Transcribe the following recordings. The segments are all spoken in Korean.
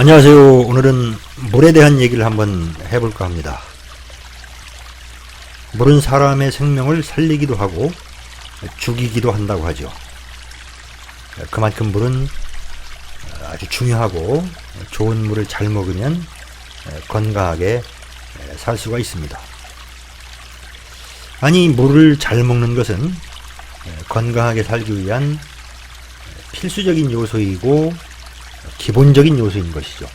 안녕하세요. 오늘은 물에 대한 얘기를 한번 해볼까 합니다. 물은 사람의 생명을 살리기도 하고 죽이기도 한다고 하죠. 그만큼 물은 아주 중요하고 좋은 물을 잘 먹으면 건강하게 살 수가 있습니다. 아니, 물을 잘 먹는 것은 건강하게 살기 위한 필수적인 요소이고 기본적인 요소인 것이죠.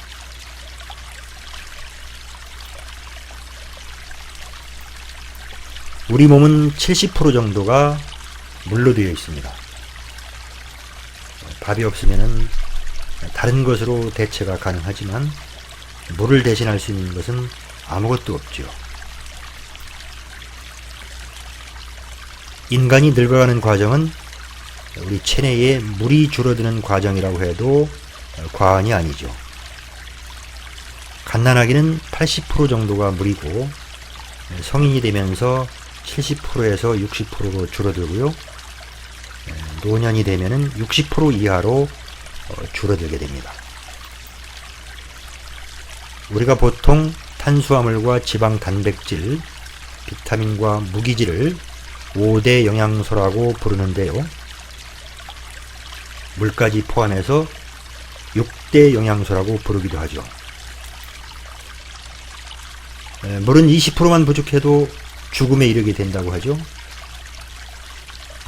우리 몸은 70% 정도가 물로 되어 있습니다. 밥이 없으면 다른 것으로 대체가 가능하지만 물을 대신할 수 있는 것은 아무것도 없죠. 인간이 늙어가는 과정은 우리 체내에 물이 줄어드는 과정이라고 해도 과언이 아니죠. 갓난아기는 80% 정도가 물이고 성인이 되면서 70%에서 60%로 줄어들고요. 노년이 되면은 60% 이하로 줄어들게 됩니다. 우리가 보통 탄수화물과 지방, 단백질, 비타민과 무기질을 5대 영양소라고 부르는데요. 물까지 포함해서 6대 영양소라고 부르기도 하죠. 물은 20%만 부족해도 죽음에 이르게 된다고 하죠.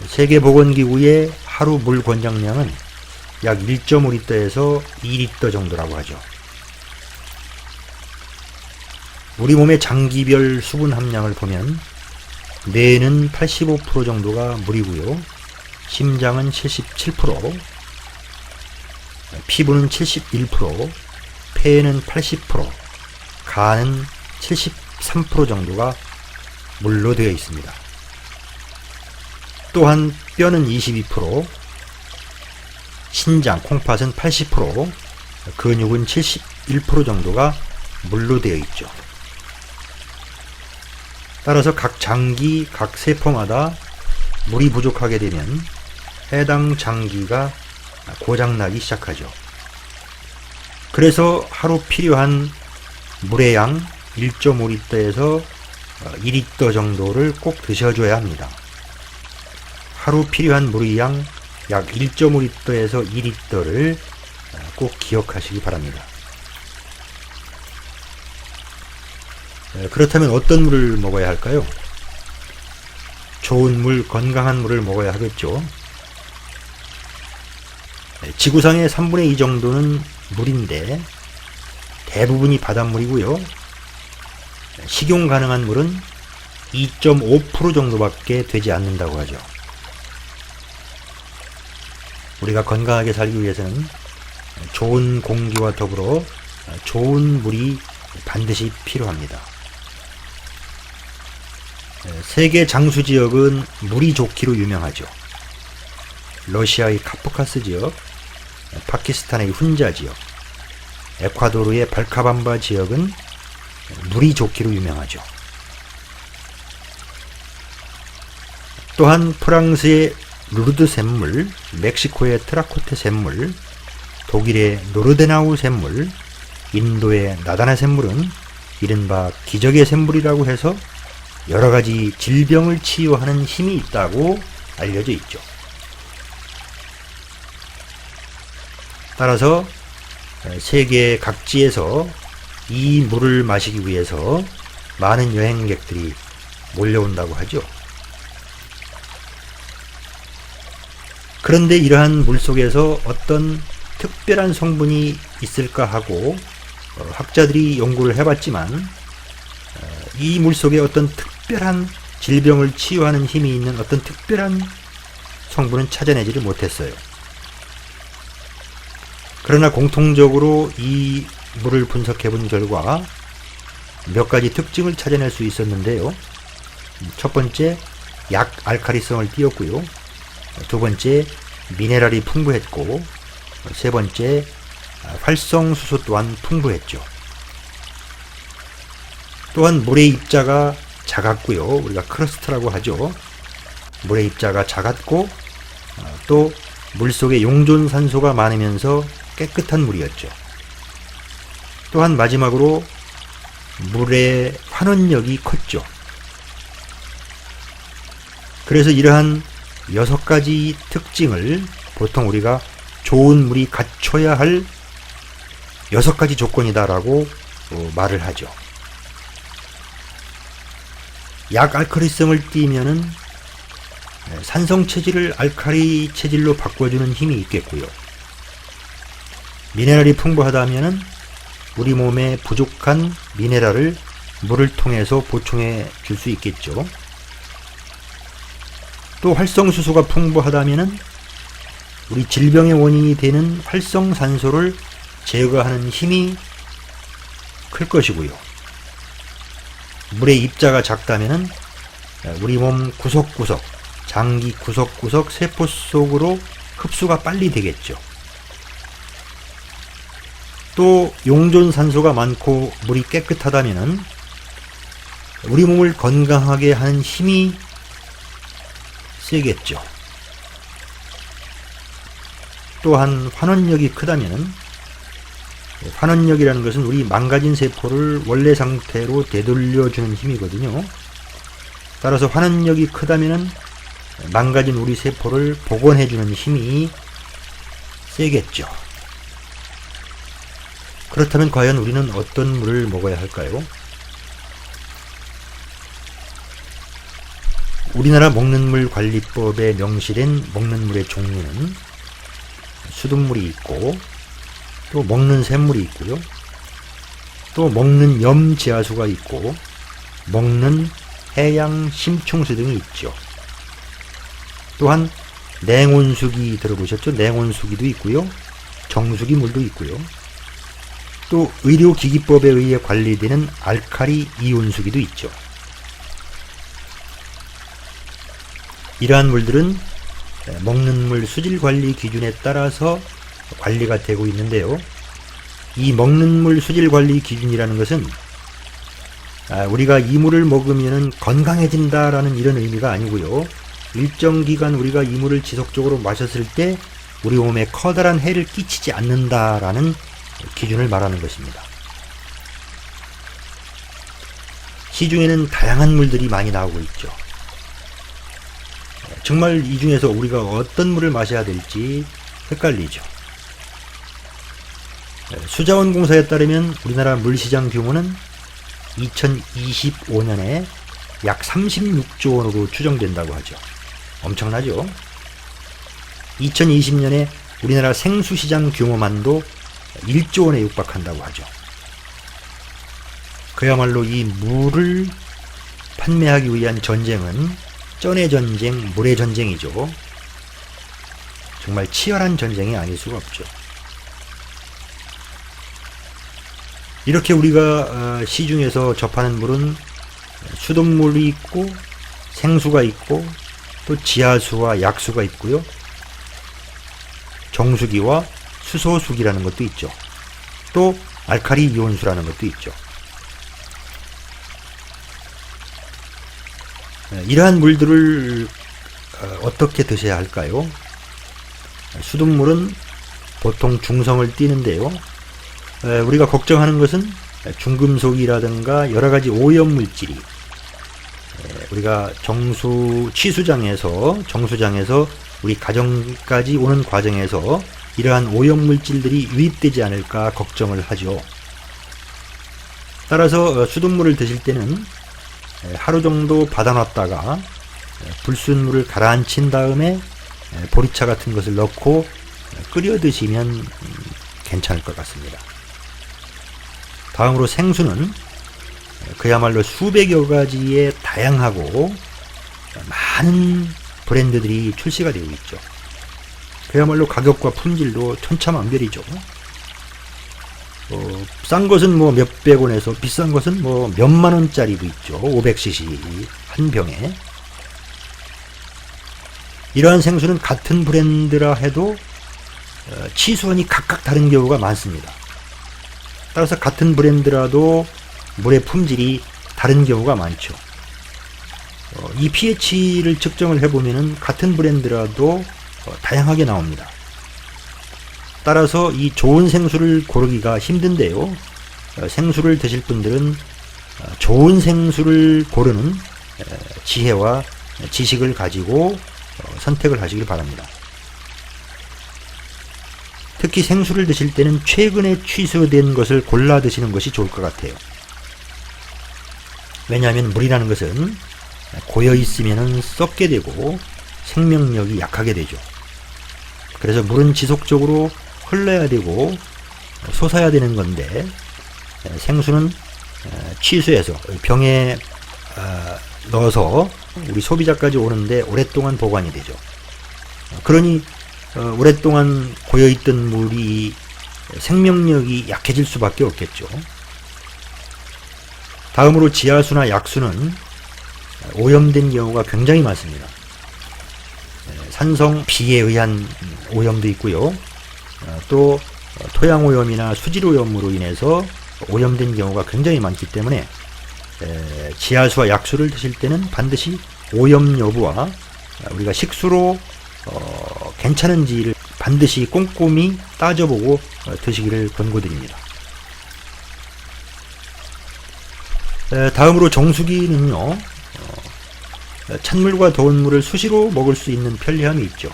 세계보건기구의 하루 물 권장량은 약 1.5리터에서 2리터 정도라고 하죠. 우리 몸의 장기별 수분 함량을 보면 뇌는 85% 정도가 물이고요. 심장은 77%, 피부는 71%, 폐는 80%, 간은 73% 정도가 물로 되어 있습니다. 또한 뼈는 22%, 신장, 콩팥은 80%, 근육은 71% 정도가 물로 되어 있죠. 따라서 각 장기, 각 세포마다 물이 부족하게 되면 해당 장기가 고장나기 시작하죠. 그래서 하루 필요한 물의 양 1.5리터에서 2리터 정도를 꼭 드셔줘야 합니다. 하루 필요한 물의 양 약 1.5리터에서 2리터를 꼭 기억하시기 바랍니다. 그렇다면 어떤 물을 먹어야 할까요? 좋은 물, 건강한 물을 먹어야 하겠죠. 지구상의 3분의 2 정도는 물인데 대부분이 바닷물이고요. 식용 가능한 물은 2.5% 정도밖에 되지 않는다고 하죠. 우리가 건강하게 살기 위해서는 좋은 공기와 더불어 좋은 물이 반드시 필요합니다. 세계 장수 지역은 물이 좋기로 유명하죠. 러시아의 카프카스 지역, 파키스탄의 훈자 지역, 에콰도르의 발카밤바 지역은 물이 좋기로 유명하죠. 또한 프랑스의 루르드 샘물, 멕시코의 트라코테 샘물, 독일의 노르데나우 샘물, 인도의 나다나 샘물은 이른바 기적의 샘물이라고 해서 여러가지 질병을 치유하는 힘이 있다고 알려져 있죠. 따라서 세계 각지에서 이 물을 마시기 위해서 많은 여행객들이 몰려온다고 하죠. 그런데 이러한 물 속에서 어떤 특별한 성분이 있을까 하고 학자들이 연구를 해봤지만 이 물 속에 어떤 특별한 질병을 치유하는 힘이 있는 어떤 특별한 성분은 찾아내지를 못했어요. 그러나 공통적으로 이 물을 분석해 본 결과 몇 가지 특징을 찾아낼 수 있었는데요. 첫 번째, 약 알칼리성을 띄었고요. 두 번째, 미네랄이 풍부했고, 세 번째, 활성수소 또한 풍부했죠. 또한 물의 입자가 작았고요. 우리가 크러스트라고 하죠. 물의 입자가 작았고 또 물속에 용존산소가 많으면서 깨끗한 물이었죠. 또한 마지막으로 물의 환원력이 컸죠. 그래서 이러한 6가지 특징을 보통 우리가 좋은 물이 갖춰야 할 6가지 조건이다라고 말을 하죠. 약알칼리성을 띠면은 산성 체질을 알칼리 체질로 바꿔주는 힘이 있겠고요. 미네랄이 풍부하다면은 우리 몸에 부족한 미네랄을 물을 통해서 보충해 줄 수 있겠죠. 또 활성수소가 풍부하다면은 우리 질병의 원인이 되는 활성산소를 제거하는 힘이 클 것이고요. 물의 입자가 작다면은 우리 몸 구석구석, 장기 구석구석 세포 속으로 흡수가 빨리 되겠죠. 또 용존산소가 많고 물이 깨끗하다면은 우리 몸을 건강하게 하는 힘이 세겠죠. 또한 환원력이 크다면은, 환원력이라는 것은 우리 망가진 세포를 원래 상태로 되돌려주는 힘이거든요. 따라서 환원력이 크다면은 망가진 우리 세포를 복원해주는 힘이 세겠죠. 그렇다면 과연 우리는 어떤 물을 먹어야 할까요? 우리나라 먹는 물 관리법에 명시된 먹는 물의 종류는 수돗물이 있고, 또 먹는 샘물이 있고요. 또 먹는 염지하수가 있고, 먹는 해양 심층수 등이 있죠. 또한 냉온수기 들어보셨죠? 냉온수기도 있고요. 정수기 물도 있고요. 또 의료기기법에 의해 관리되는 알칼리 이온수기도 있죠. 이러한 물들은 먹는 물 수질 관리 기준에 따라서 관리가 되고 있는데요. 이 먹는 물 수질 관리 기준이라는 것은 우리가 이 물을 먹으면 건강해진다라는 이런 의미가 아니고요. 일정 기간 우리가 이 물을 지속적으로 마셨을 때 우리 몸에 커다란 해를 끼치지 않는다라는 기준을 말하는 것입니다. 시중에는 다양한 물들이 많이 나오고 있죠. 정말 이 중에서 우리가 어떤 물을 마셔야 될지 헷갈리죠. 수자원공사에 따르면 우리나라 물시장 규모는 2025년에 약 36조 원으로 추정된다고 하죠. 엄청나죠? 2020년에 우리나라 생수시장 규모만도 1조 원에 육박한다고 하죠. 그야말로 이 물을 판매하기 위한 전쟁은 쩐의 전쟁, 물의 전쟁이죠. 정말 치열한 전쟁이 아닐 수가 없죠. 이렇게 우리가 시중에서 접하는 물은 수돗물이 있고 생수가 있고 또 지하수와 약수가 있고요. 정수기와 수소수기라는 것도 있죠. 또 알칼리 이온수라는 것도 있죠. 이러한 물들을 어떻게 드셔야 할까요? 수돗물은 보통 중성을 띠는데요. 우리가 걱정하는 것은 중금속이라든가 여러가지 오염물질이 우리가 취수장에서 정수장에서 우리 가정까지 오는 과정에서 이러한 오염물질들이 유입되지 않을까 걱정을 하죠. 따라서 수돗물을 드실 때는 하루 정도 받아놨다가 불순물을 가라앉힌 다음에 보리차 같은 것을 넣고 끓여 드시면 괜찮을 것 같습니다. 다음으로 생수는 그야말로 수백여 가지의 다양하고 많은 브랜드들이 출시가 되고 있죠. 그야말로 가격과 품질도 천차만별이죠. 싼 것은 뭐 몇백 원에서 비싼 것은 뭐 몇만 원짜리도 있죠. 500cc 한 병에. 이러한 생수는 같은 브랜드라 해도 치수원이 각각 다른 경우가 많습니다. 따라서 같은 브랜드라도 물의 품질이 다른 경우가 많죠. 이 pH를 측정을 해보면 같은 브랜드라도 다양하게 나옵니다. 따라서 이 좋은 생수를 고르기가 힘든데요. 생수를 드실 분들은 좋은 생수를 고르는 지혜와 지식을 가지고 선택을 하시길 바랍니다. 특히 생수를 드실 때는 최근에 취수된 것을 골라 드시는 것이 좋을 것 같아요. 왜냐하면 물이라는 것은 고여 있으면 썩게 되고 생명력이 약하게 되죠. 그래서 물은 지속적으로 흘러야 되고 솟아야 되는 건데, 생수는 취수해서 병에 넣어서 우리 소비자까지 오는데 오랫동안 보관이 되죠. 그러니 오랫동안 고여있던 물이 생명력이 약해질 수밖에 없겠죠. 다음으로 지하수나 약수는 오염된 경우가 굉장히 많습니다. 산성 비에 의한 오염도 있고요. 또 토양 오염이나 수질 오염으로 인해서 오염된 경우가 굉장히 많기 때문에 지하수와 약수를 드실 때는 반드시 오염 여부와 우리가 식수로 괜찮은지를 반드시 꼼꼼히 따져보고 드시기를 권고드립니다. 다음으로 정수기는요, 찬물과 더운 물을 수시로 먹을 수 있는 편리함이 있죠.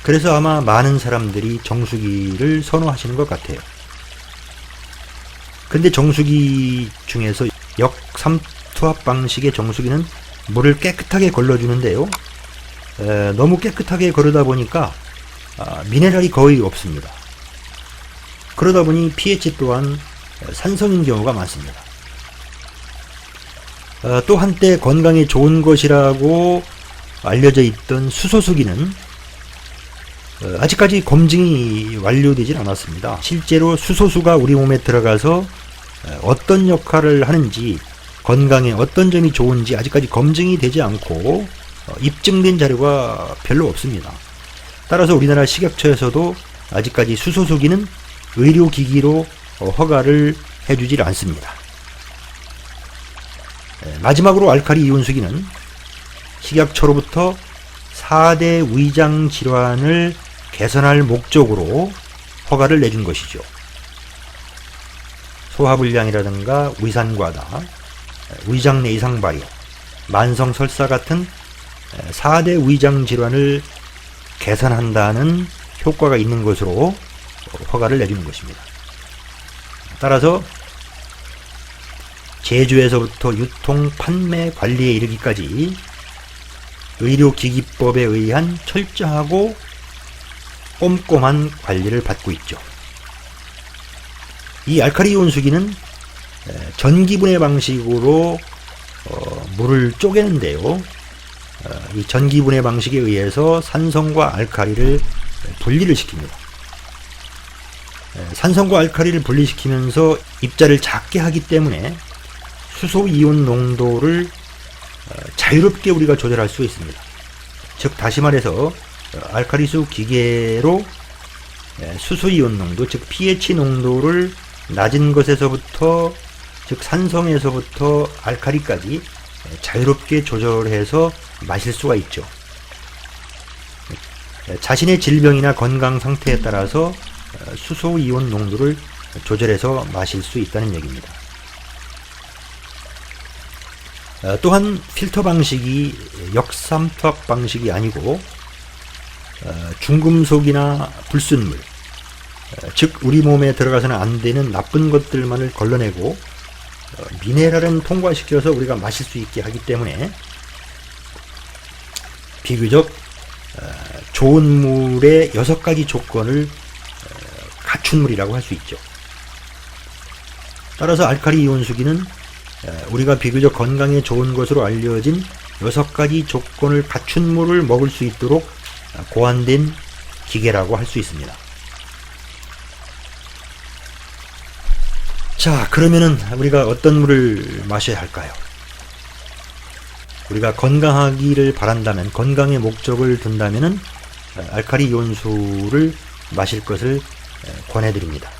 그래서 아마 많은 사람들이 정수기를 선호하시는 것 같아요. 근데 정수기 중에서 역삼투압 방식의 정수기는 물을 깨끗하게 걸러주는데요, 너무 깨끗하게 거르다 보니까 미네랄이 거의 없습니다. 그러다 보니 pH 또한 산성인 경우가 많습니다. 또 한때 건강에 좋은 것이라고 알려져 있던 수소수기는 아직까지 검증이 완료되질 않았습니다. 실제로 수소수가 우리 몸에 들어가서 어떤 역할을 하는지, 건강에 어떤 점이 좋은지 아직까지 검증이 되지 않고 입증된 자료가 별로 없습니다. 따라서 우리나라 식약처에서도 아직까지 수소수기는 의료기기로 허가를 해주질 않습니다. 마지막으로 알칼리 이온수기는 식약처로부터 4대 위장 질환을 개선할 목적으로 허가를 내준 것이죠. 소화불량이라든가 위산과다, 위장 내 이상 발현, 만성 설사 같은 4대 위장 질환을 개선한다는 효과가 있는 것으로 허가를 내주는 것입니다. 따라서 제조에서부터 유통, 판매, 관리에 이르기까지 의료기기법에 의한 철저하고 꼼꼼한 관리를 받고 있죠. 이 알칼리 이온수기는 전기분해 방식으로 물을 쪼개는데요, 이 전기분해 방식에 의해서 산성과 알칼리를 분리를 시킵니다. 산성과 알칼리를 분리시키면서 입자를 작게 하기 때문에 수소 이온 농도를 자유롭게 우리가 조절할 수 있습니다. 즉 다시 말해서 알칼리수 기계로 수소 이온 농도, 즉 pH 농도를 낮은 것에서부터, 즉 산성에서부터 알칼리까지 자유롭게 조절해서 마실 수가 있죠. 자신의 질병이나 건강 상태에 따라서 수소 이온 농도를 조절해서 마실 수 있다는 얘기입니다. 또한 필터 방식이 역삼투압 방식이 아니고 중금속이나 불순물, 즉 우리 몸에 들어가서는 안 되는 나쁜 것들만을 걸러내고 미네랄은 통과시켜서 우리가 마실 수 있게 하기 때문에 비교적 좋은 물의 6가지 조건을 갖춘 물이라고 할 수 있죠. 따라서 알칼리 이온수기는 우리가 비교적 건강에 좋은 것으로 알려진 6가지 조건을 갖춘 물을 먹을 수 있도록 고안된 기계라고 할 수 있습니다. 자, 그러면은 우리가 어떤 물을 마셔야 할까요? 우리가 건강하기를 바란다면, 건강의 목적을 둔다면은 알칼리 이온수를 마실 것을 권해드립니다.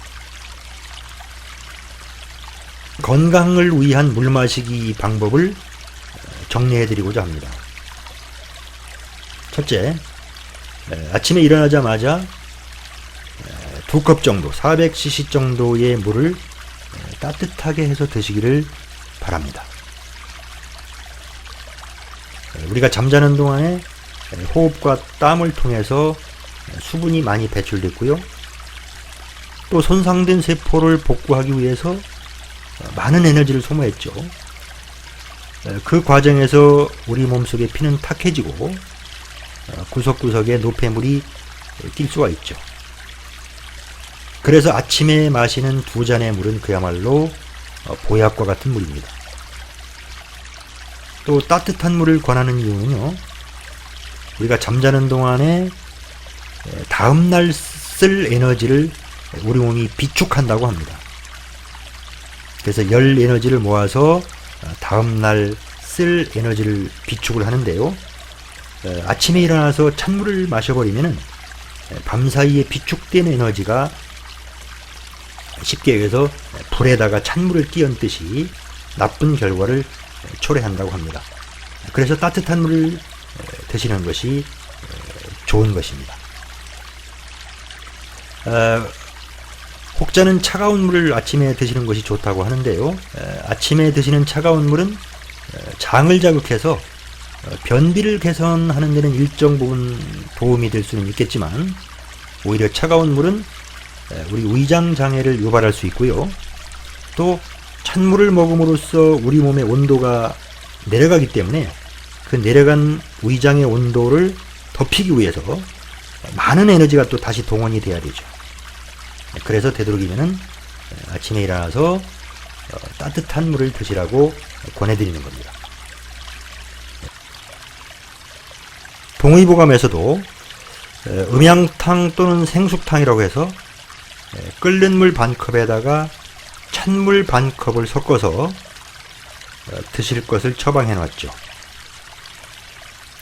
건강을 위한 물 마시기 방법을 정리해드리고자 합니다. 첫째, 아침에 일어나자마자 2컵 정도, 400cc 정도의 물을 따뜻하게 해서 드시기를 바랍니다. 우리가 잠자는 동안에 호흡과 땀을 통해서 수분이 많이 배출됐고요. 또 손상된 세포를 복구하기 위해서 많은 에너지를 소모했죠. 그 과정에서 우리 몸속에 피는 탁해지고 구석구석에 노폐물이 낄 수가 있죠. 그래서 아침에 마시는 2잔의 물은 그야말로 보약과 같은 물입니다. 또 따뜻한 물을 권하는 이유는요, 우리가 잠자는 동안에 다음날 쓸 에너지를 우리 몸이 비축한다고 합니다. 그래서 열 에너지를 모아서 다음날 쓸 에너지를 비축을 하는데요, 아침에 일어나서 찬물을 마셔버리면 밤사이에 비축된 에너지가 쉽게 얘기해서 불에다가 찬물을 끼얹듯이 나쁜 결과를 초래한다고 합니다. 그래서 따뜻한 물을 드시는 것이 좋은 것입니다. 혹자는 차가운 물을 아침에 드시는 것이 좋다고 하는데요, 아침에 드시는 차가운 물은 장을 자극해서 변비를 개선하는 데는 일정 부분 도움이 될 수는 있겠지만, 오히려 차가운 물은 우리 위장 장애를 유발할 수 있고요, 또 찬물을 먹음으로써 우리 몸의 온도가 내려가기 때문에 그 내려간 위장의 온도를 덮이기 위해서 많은 에너지가 또 다시 동원이 돼야 되죠. 그래서 되도록이면은 아침에 일어나서 따뜻한 물을 드시라고 권해드리는 겁니다. 동의보감에서도 음양탕 또는 생숙탕이라고 해서 끓는 물 반컵에다가 찬물 반컵을 섞어서 드실 것을 처방해 놨죠.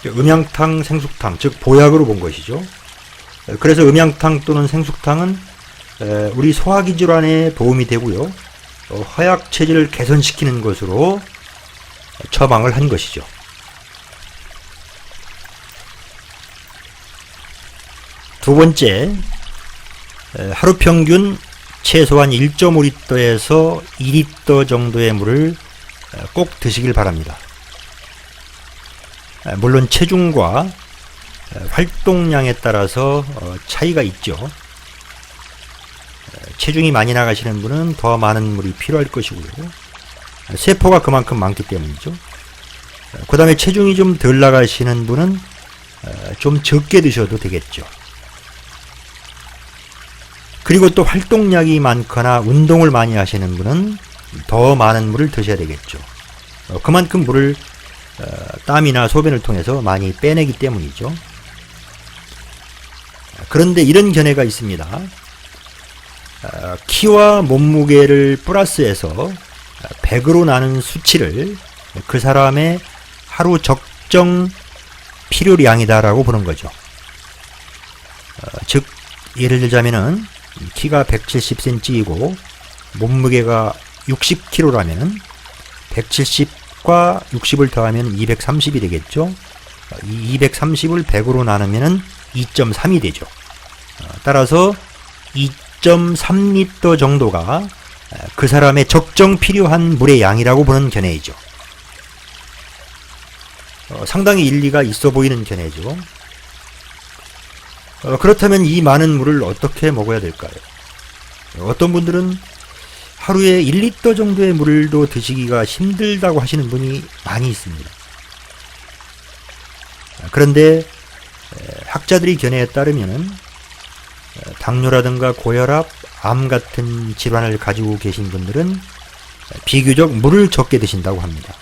음양탕, 생숙탕, 즉 보약으로 본 것이죠. 그래서 음양탕 또는 생숙탕은 우리 소화기 질환에 도움이 되고요, 허약 체질을 개선시키는 것으로 처방을 한 것이죠. 두 번째, 하루 평균 최소한 1.5리터에서 2리터 정도의 물을 꼭 드시길 바랍니다. 물론 체중과 활동량에 따라서 차이가 있죠. 체중이 많이 나가시는 분은 더 많은 물이 필요할 것이고요, 세포가 그만큼 많기 때문이죠. 그 다음에 체중이 좀 덜 나가시는 분은 좀 적게 드셔도 되겠죠. 그리고 또 활동량이 많거나 운동을 많이 하시는 분은 더 많은 물을 드셔야 되겠죠. 그만큼 물을 땀이나 소변을 통해서 많이 빼내기 때문이죠. 그런데 이런 견해가 있습니다. 키와 몸무게를 플러스해서 100으로 나눈 수치를 그 사람의 하루 적정 필요량이다라고 보는 거죠. 즉, 예를 들자면은 키가 170cm이고 몸무게가 60kg라면 170과 60을 더하면 230이 되겠죠. 이 230을 100으로 나누면 2.3이 되죠. 따라서 2.3리터 정도가 그 사람의 적정 필요한 물의 양이라고 보는 견해이죠. 상당히 일리가 있어 보이는 견해죠. 그렇다면 이 많은 물을 어떻게 먹어야 될까요? 어떤 분들은 하루에 1리터 정도의 물도 드시기가 힘들다고 하시는 분이 많이 있습니다. 그런데 학자들이 견해에 따르면 당뇨라든가 고혈압, 암 같은 질환을 가지고 계신 분들은 비교적 물을 적게 드신다고 합니다.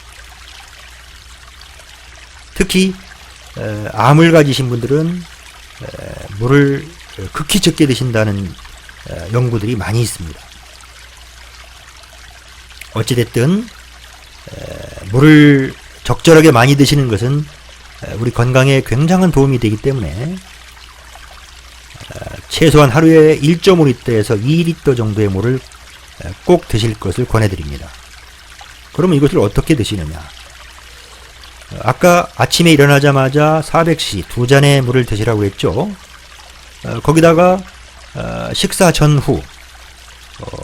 특히 암을 가지신 분들은 물을 극히 적게 드신다는 연구들이 많이 있습니다. 어찌됐든 물을 적절하게 많이 드시는 것은 우리 건강에 굉장한 도움이 되기 때문에 최소한 하루에 1.5리터에서 2리터 정도의 물을 꼭 드실 것을 권해드립니다. 그러면 이것을 어떻게 드시느냐? 아까 아침에 일어나자마자 400cc 2잔의 물을 드시라고 했죠. 거기다가 식사 전후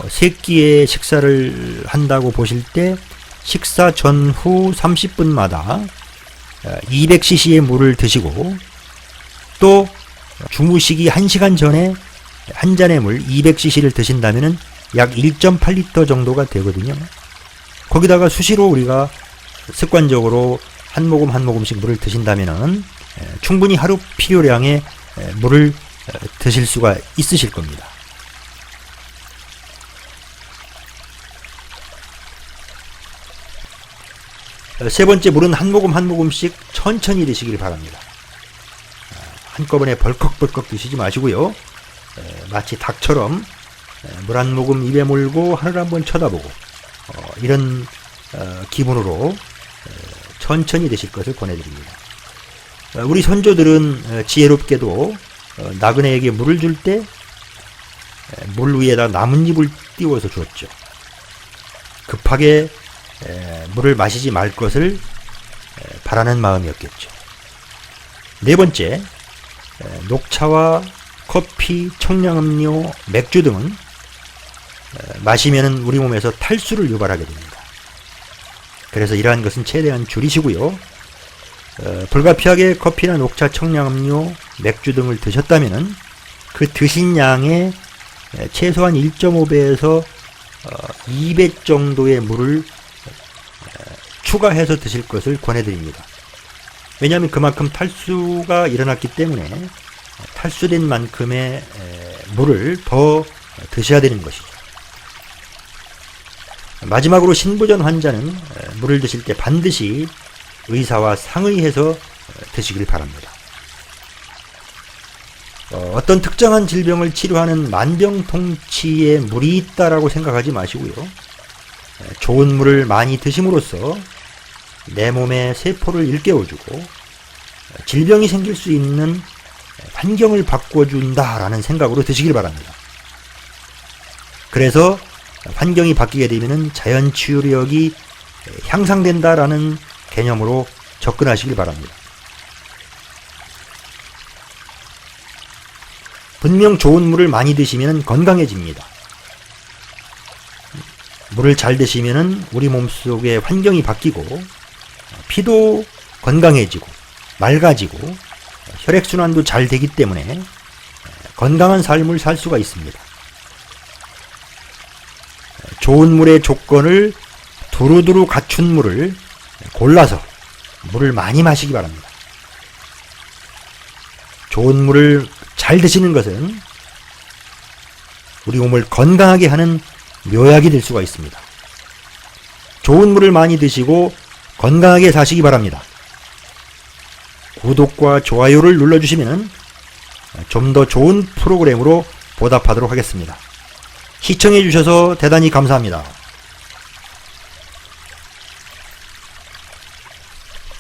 세끼의 식사를 한다고 보실 때 식사 전후 30분마다 200cc의 물을 드시고 또 주무시기 1시간 전에 한 잔의 물 200cc를 드신다면 약 1.8리터 정도가 되거든요. 거기다가 수시로 우리가 습관적으로 한 모금 한 모금씩 물을 드신다면 충분히 하루 필요량의 물을 드실 수가 있으실 겁니다. 세 번째, 물은 한 모금 한 모금씩 천천히 드시길 바랍니다. 한꺼번에 벌컥벌컥 드시지 마시고요. 마치 닭처럼 물 한 모금 입에 물고 하늘 한번 쳐다보고 이런 기분으로 천천히 드실 것을 권해드립니다. 우리 선조들은 지혜롭게도 나그네에게 물을 줄 때 물 위에다 나뭇잎을 띄워서 주었죠. 급하게 물을 마시지 말 것을 바라는 마음이었겠죠. 네 번째, 녹차와 커피, 청량음료, 맥주 등은 마시면 우리 몸에서 탈수를 유발하게 됩니다. 그래서 이러한 것은 최대한 줄이시고요. 불가피하게 커피나 녹차, 청량음료, 맥주 등을 드셨다면 그 드신 양의 최소한 1.5배에서 2배 정도의 물을 추가해서 드실 것을 권해드립니다. 왜냐하면 그만큼 탈수가 일어났기 때문에 탈수된 만큼의 물을 더 드셔야 되는 것이죠. 마지막으로 신부전 환자는 물을 드실 때 반드시 의사와 상의해서 드시길 바랍니다. 어떤 특정한 질병을 치료하는 만병통치에 물이 있다라고 생각하지 마시고요. 좋은 물을 많이 드심으로써 내 몸의 세포를 일깨워주고 질병이 생길 수 있는 환경을 바꿔준다라는 생각으로 드시길 바랍니다. 그래서 환경이 바뀌게 되면 자연 치유력이 향상된다라는 개념으로 접근하시길 바랍니다. 분명 좋은 물을 많이 드시면 건강해집니다. 물을 잘 드시면 우리 몸속의 환경이 바뀌고 피도 건강해지고 맑아지고 혈액순환도 잘 되기 때문에 건강한 삶을 살 수가 있습니다. 좋은 물의 조건을 두루두루 갖춘 물을 골라서 물을 많이 마시기 바랍니다. 좋은 물을 잘 드시는 것은 우리 몸을 건강하게 하는 묘약이 될 수가 있습니다. 좋은 물을 많이 드시고 건강하게 사시기 바랍니다. 구독과 좋아요를 눌러주시면 좀 더 좋은 프로그램으로 보답하도록 하겠습니다. 시청해 주셔서 대단히 감사합니다.